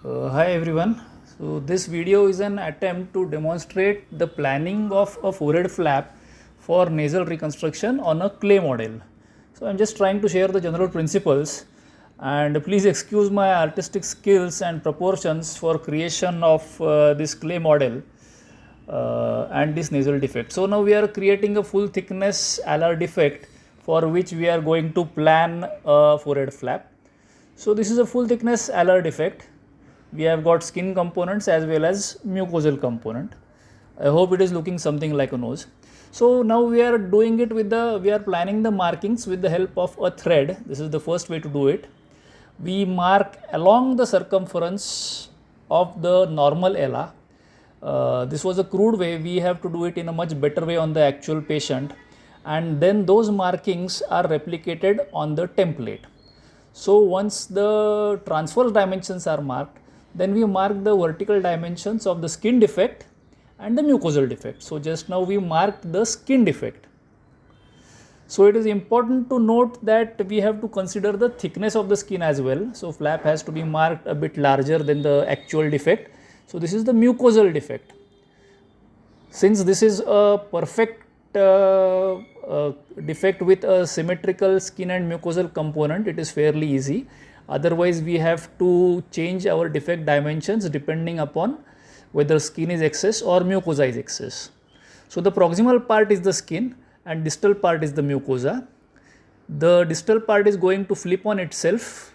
Hi everyone. So this video is an attempt to demonstrate the planning of a forehead flap for nasal reconstruction on a clay model. So I'm just trying to share the general principles, and please excuse my artistic skills and proportions for creation of this clay model and this nasal defect. So now we are creating a full thickness alar defect for which we are going to plan a forehead flap. So this is a full thickness alar defect. We have got skin components as well as mucosal component. I hope it is looking something like a nose. So now we are doing it with we are planning the markings with the help of a thread. This is the first way to do it. We mark along the circumference of the normal ala. This was a crude way. We have to do it in a much better way on the actual patient, and then those markings are replicated on the template. So once the transverse dimensions are marked, then we mark the vertical dimensions of the skin defect and the mucosal defect. So just now we marked the skin defect. So it is important to note that we have to consider the thickness of the skin as well. So flap has to be marked a bit larger than the actual defect. So this is the mucosal defect. Since this is a perfect defect with a symmetrical skin and mucosal component, it is fairly easy. Otherwise, we have to change our defect dimensions depending upon whether skin is excess or mucosa is excess. So the proximal part is the skin and distal part is the mucosa. The distal part is going to flip on itself